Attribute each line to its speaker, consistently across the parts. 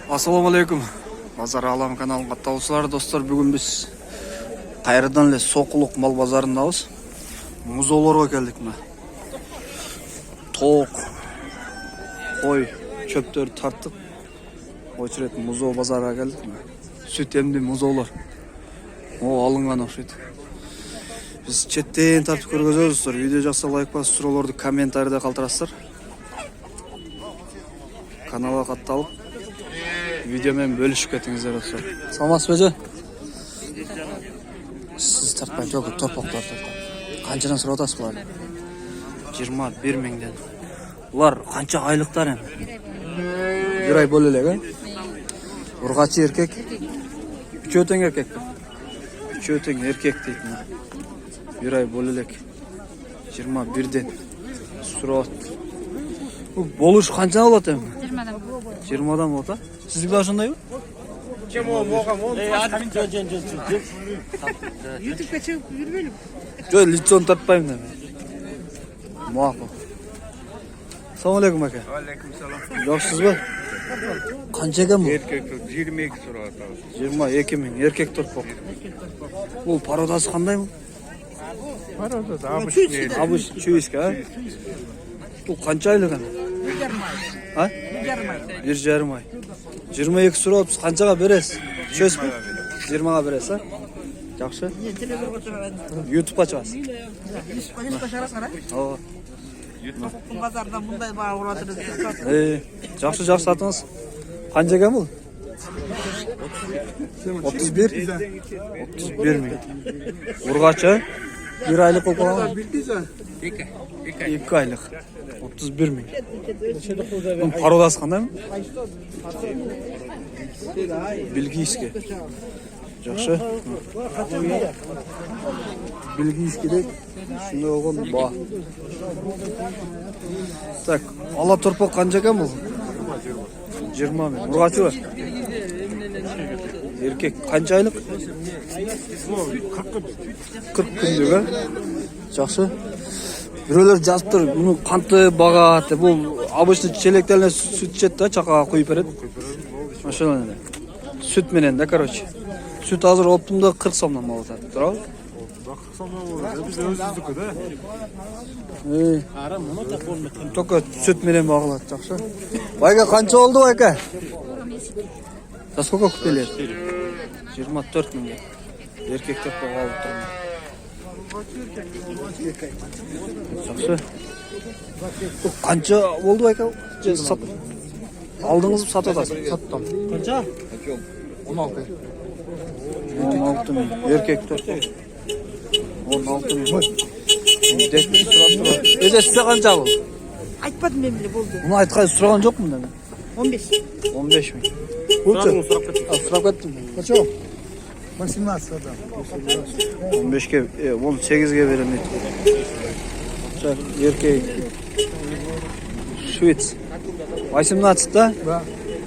Speaker 1: Ассаламу алейкум. Базар Алам каналының катталуучулары, достор, бүгүн биз кайрадан эле Сокулук мал базарындабыз. Музоолорго келдик мына. Тоок, кой, чөптөрдү тарттык. Очрет музоо базарга келдик мына. Сүт эмди музоолор. Алынган окшойт. Биз четтен тартып көргөзөбүз, достор. Видео жакса лайк басып, суроолорду комментарийде калтырасыздар. Каналга катталып видео менен бөлүшүп кетиңиздер, достор. Саламатсызбы эже? Сиз тартпай жок, торпоктор тартат. Канчадан сурап атасыз буларды? 21 миңден. Булар канча айлыктар эми? 1 ай боло элек, Ургачы эркек. Үчөө тең эркек. Үчөө тең эркек дейт мына. 1 ай боло элек. 21ден сурап. Бул болуш канча болот эми? 20дан болот, а? Сиздики да ошондойбу?
Speaker 2: YouTube'ga çıkıp yürüyelim.
Speaker 1: Жок, лицон тартпайм да мен. Макул. Assalamu alaikum aka.
Speaker 3: Aleyküm selam.
Speaker 1: Жоксузбу? Канча экен бул?
Speaker 3: Erkek 22 soru atalım.
Speaker 1: 22 миң, эркек торпок. Бул породасы кандай бул?
Speaker 3: Parada da abış değil.
Speaker 1: Абыш чуйска, а? Бул канча айлык эми? А? 1,5 ай. 22 сурап, канчага бересиз? Чөзбү? 20га бересиз, а? Жакшы. YouTube'га чыгасыз. Ооба.
Speaker 2: Pazardan bunday bağ uğradınız.
Speaker 1: Жакшы сатыңыз. Канча экен бул? 31 миң. Ургачы 1 айлык болуп калган. 2 айлык. 31 миң. Бунун породасы кандай? Бельгийский. Жакшы. Бельгийский шундай болгон ба. Так, ала торпок канча экен бул? 20 миң. Ургачыбы? Эркек канча айлык? 40 күндүк, а? Жакшы. Бирөөлөр жазыптыр, муну канты багат, бул обычный челектерине сүт ичет да, чакага куюп берет. Ошондой эле. Сүт менен да, короче. Сүт азыр оптумда 40 сомдон болот, туурабы?
Speaker 3: 40 so'm bo'ladi. Biz o'zimizniki-da.
Speaker 1: Только сүт менен багылат, жакшы. Байга канча болду, байка? За сколько купили? 24 миңге. Эркек торпок алып турмун. Жакшы. Канча болду, байка? Алдыңызбы, сатып атасыз? Саттым. Канча? 16. 16 миң. Эркек торпок. 16 миң. Детти сурап турат. Эже сизде канча бул?
Speaker 2: Айтпадым мен биле болду.
Speaker 1: Муну айткан сураган жокмун да мен.
Speaker 2: 15.
Speaker 1: 15 миң. Бульчу? Сурап кеттим.
Speaker 4: Почему? 18 адам.
Speaker 1: 15ге, 18ге берем дейт. Так, эркек. Швец. 18 да?
Speaker 4: Да.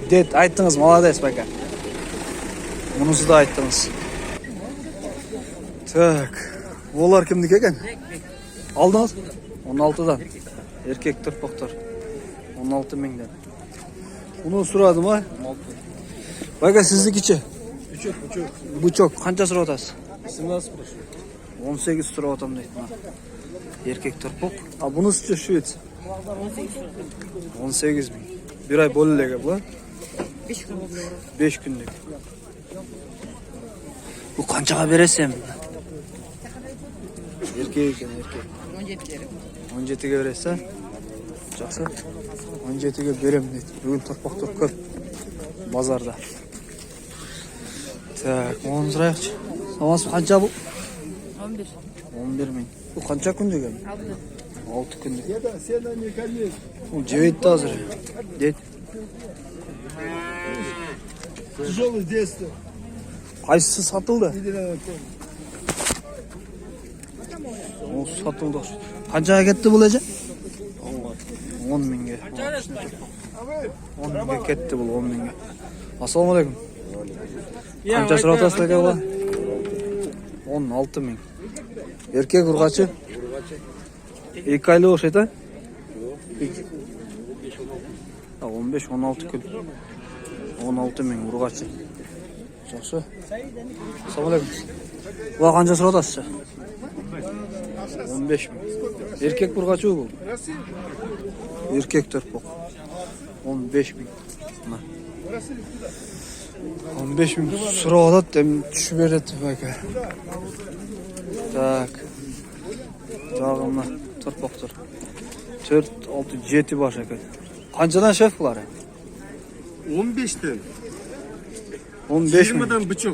Speaker 1: Дед, айттыңыз, молодец, байка. Мунусу да айттыңыз. Так, олар кимдики экен? Алдыңыз? 16дан. Эркек торпоктор. 16 миңден. Муну сурадым, а? Байка, сиздикичи? Бучок. Канча сурап атасыз?
Speaker 4: 17 прошу.
Speaker 1: 18 сурап атам дейт мына. Эркек торпок. А бунусучу швец? 18 миң. 1 ай боло элек бул, а? 5 күндүк. Бул канчага бересиз эми? Эркек экен, эркек. 17ге бересиз, а? Жакшы. 17ге берем дейт. Бүгүн торпоктор көп базарда. Так, onu сурайыкчы. Саламатсызбы, канча бул?
Speaker 2: 11.
Speaker 1: 11 миң. Бул канча күндүк эми? 6 күндүк.
Speaker 4: Сена не конец.
Speaker 1: Бул жебейт да азыр. Дейт.
Speaker 4: Тяжелый детство.
Speaker 1: Кайсысы сатылды?
Speaker 4: Федеральный
Speaker 1: Ол сатылды. Канчага кетти бул эже? 10 миңге. 10 миңге кетти бул, 10 миңге. Ассаламу алейкум. Канча сурап атасыз экен бул? 16 миң. Эркек ургачы? 2 айлык окшойт, а? 15-16 күн. 16 ming urg'achi. Yaxshi. Assalomu alaykum. Bular qancha so'radasiz? 15 ming. Erkek urg'achi bu. Erkek torpoq. 15 ming. Mana. 15 ming so'radi, dem tushib beradi aka. Tak. Dağımla torpoqdir. 4, 6, 7 bosh ekan. Qanchadan şef bular?
Speaker 3: 15'ten.
Speaker 1: 15 ming.
Speaker 3: 20'dan bıçak.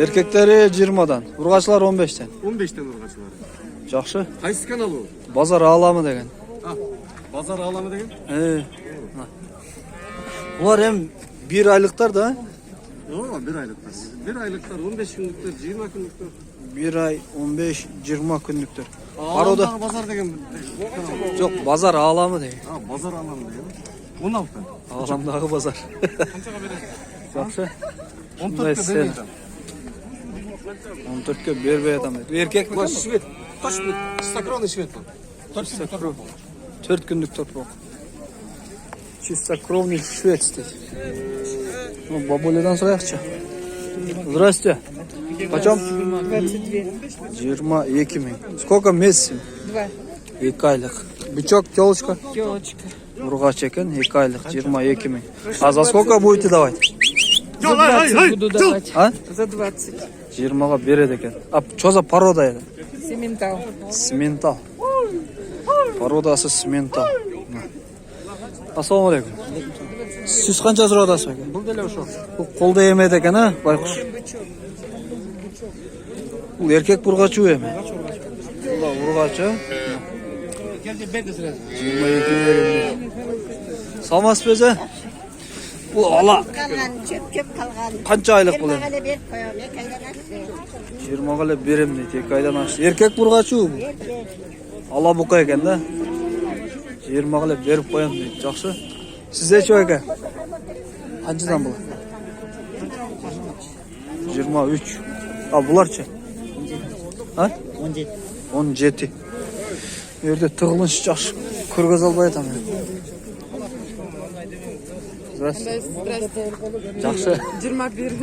Speaker 1: Erkekleri 20'dan, urg'achilar 15'ten.
Speaker 3: 15'ten urgaçlar.
Speaker 1: Yaxshi.
Speaker 3: Qaysi kanal o?
Speaker 1: Bozor alami degan.
Speaker 3: Ha. Pazar ağlamı degan.
Speaker 1: Bular ham 1 oyliklar da.
Speaker 3: Yo, 1 aylıklar. 1 aylıklar, 15 günlükler, 20 günlükler.
Speaker 1: 1 ay 15 20 kunlukdir.
Speaker 3: Ağlamda pazar degan.
Speaker 1: Yo'q, bozor alami degan.
Speaker 3: Ha, pazar ağlamı degan. 16.
Speaker 1: Alamdagi bozor. Yaxshi.
Speaker 3: 14'te vermeydim.
Speaker 1: 14'ga bermayapman. Erkek mi?
Speaker 3: Şvet. Точно. Стакроны швед.
Speaker 1: Чисто кров. 4 kunlik torpoq. Чистокровный швец deydi. Ну, бабуледан so'rayaqchi. Здравствуйте. Почем? 22 мing. Сколько месяцев?
Speaker 2: 2.
Speaker 1: 2 oylik. Бичок, телочка?
Speaker 2: Телочка.
Speaker 1: Urg'achi ekan, 2 oylik, 22 ming. А за сколько будете давать?
Speaker 2: За 20 буду давать.
Speaker 1: А?
Speaker 2: За 20.
Speaker 1: 20'ga beradi ekan. А что за poroda edi?
Speaker 2: Сементал.
Speaker 1: Simental. Parodasi simental. Assalomu alaykum. Siz qancha so'radasiz aka?
Speaker 3: Bu dele şu.
Speaker 1: Bu qo'lda yemaydi ekan, ha? Bayqush. Bu erkek urg'achi emi. Bular urg'achi.
Speaker 3: Geldi ben de sırası.
Speaker 1: 22 verildi. Salmas beze. Bu ala
Speaker 5: Kalgan, çöp kalgan.
Speaker 1: qancha oylik
Speaker 5: Bir
Speaker 1: bo'ladi?
Speaker 5: mağale bir koyuyor, bir kaydan açtı.
Speaker 1: 20 ga berim deydi, 2 oydan oshdi. Erkek urg'achi bu. Ala buqa ekan-da. 20 ga berib qo'yam deydi. Yaxshi. Sizda-chi aka? Qanchadan bu? 23. Ha, bularchi? Ha? 17. 17. Bu yerda tig'linish yaxshi. Ko'rgaz olmay ataman. Yaxshi.
Speaker 2: 21.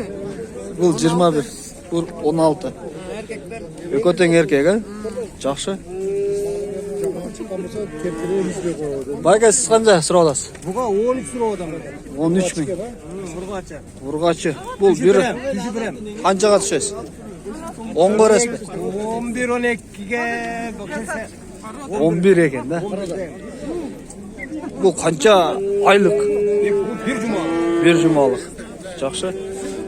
Speaker 1: Bu 21. Bu 16.
Speaker 2: Erkekler.
Speaker 1: Ökoten erkek ha? Yaxshi. Bayka siz qancha so'radasiz?
Speaker 3: Buga 13 lira odam.
Speaker 1: 13 ming.
Speaker 3: Urgaçı.
Speaker 1: Urg'achi. Bu biri qanchaga tushasiz? 10 ga resmi.
Speaker 3: 11 12'ge
Speaker 1: 11 ekan-da. Bu qancha oylik?
Speaker 3: bir cuma.
Speaker 1: Bir jumalik. Yaxshi.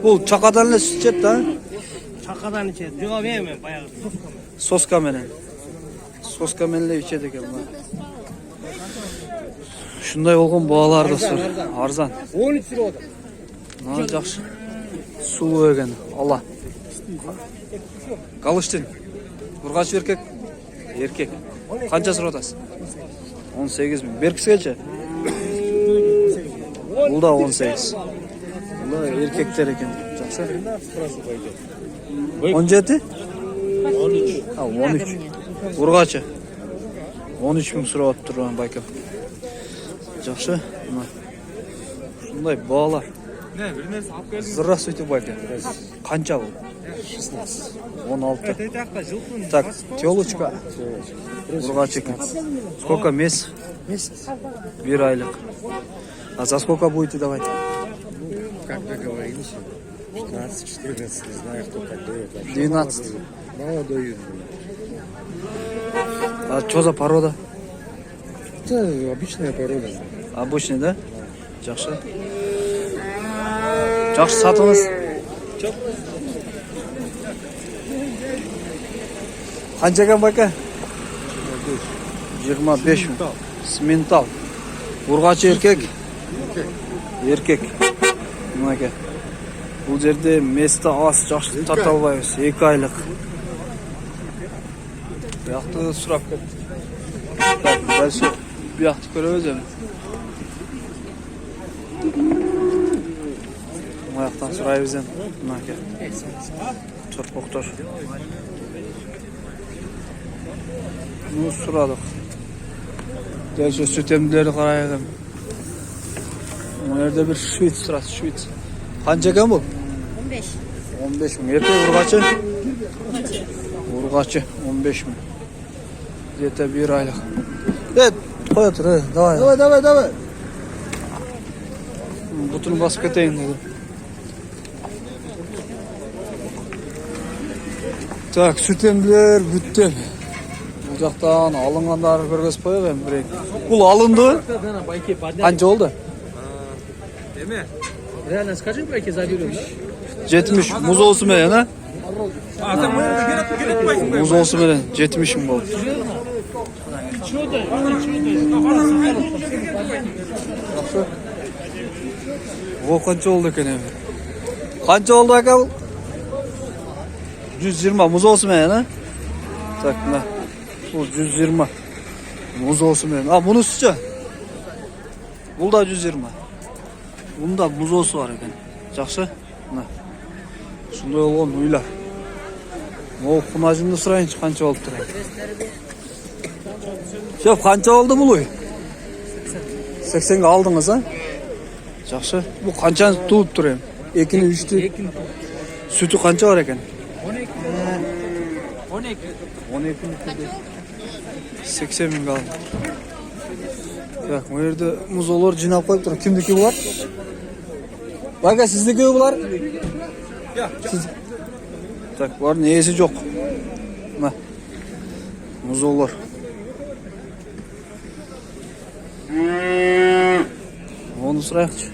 Speaker 1: Bu chaqadanlar sut ichadi-da?
Speaker 3: Çakadan içeceğiz. Cevap veremem bayağı.
Speaker 1: Soska menen. Soska menle içedi ekan bu. Shunday bo'lgan bolalarda so'r. Arzon.
Speaker 3: 13 lira odam.
Speaker 1: Mana yaxshi. Suv ekan. Allah. Galishtin. Urg'achi erkek. Erkek. Qancha so'radasiz? 18 ming. Berkisgacha. Bu da 18. Bular erkeklar ekan. Yaxshi. 17? 13. Ha, 13. Urg'achi. 13 ming so'rab turibman bayka. Yaxshi. Mana. Shunday bolalar.
Speaker 3: Ne? Bir narsa alıp geldim.
Speaker 1: Здравствуйте, байка. Qancha bu? 16. Так, телочка. Ург'achi ekan. Сколько месяцев? Месяц. 1 oylik. А за сколько будете давать?
Speaker 6: Как договорились, 15-14, не знаю, кто как дает.
Speaker 1: 12.
Speaker 6: Мало дают.
Speaker 1: А что за порода?
Speaker 6: Это обычная порода.
Speaker 1: Обычный, да? Жақсы. Жақсы сатыңыз. Қанша екен байка? 25 мың. Симентал. Ург'achi erkek. Erkek. Мынаке. Бұл жерде месті аз, жақсы тарта албайбыз. 2 oylik. Бұяқты сұрап кетті. Дальше бұяқты көрөбүз эми. Бұяқтан сұрайбыз эми. Мынаке. Чорпоктор. Ну, сұрадық. Дальше сүт эмдилерди карайық эми. Bu yerde bir Şvits turası, Şvits. Kança ekan bu?
Speaker 5: 15.
Speaker 1: 15 bin. Erkek urgaçı? Urgaçı 15 bin. Где-то bir aylık. Evet, koy otur. Давай.
Speaker 4: Давай.
Speaker 1: Butunu basıp keteyim dedi. Tak, süt emdiler büttü. Bu жақtan alınganları көргөзүп коёк эми бирек. Бул алынды. Канча болду?
Speaker 6: Реально скажи, байки заберем, да?
Speaker 1: 70 muz olsun менен, ha? Muz olsun менен 70 ming болду. O kança oldu ekan emi? Kança oldu aka bu? 120 muz olsun menен, ha? Tak, mına. Bu 120 muz olsun menен. Ha, bunusçu? Bul da 120. Bunda muz olsu var ekan. Жақсы? Mına. Şunday olgan uyla. O kunacımda sırayınç kança oldu turayın. Şef kança oldu bu uy? 80'e aldınız, ha? Жақсы. Bu kançanı tutup turayım. Ekini üçtü. Sütü kança var eken? 12. 12. 80 bin kaldı. Bak, bu yerde muz olur jinap koyup turun. Kimdeki bu var? Bak, sizdeki bular? Siz... Tak, var neyesi yok. Mına. Muz olur. Onu sırayakçı.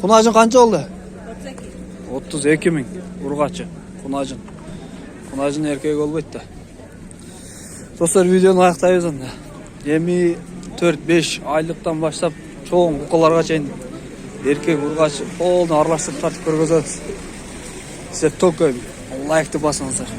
Speaker 1: Kunacın kança oldu? 32 min. Urgaçı. Kunacın. Kunacın erkek olmaydı da. Dostlar, videonu ayaktayız onda. 24-5 aylıktan başlap çoğun kukalarga çeyin erkek urgaçı kolunu arlaştırıp tartıp көргөзөбүz. Size çok koyayım. Like'ты basыңыздар.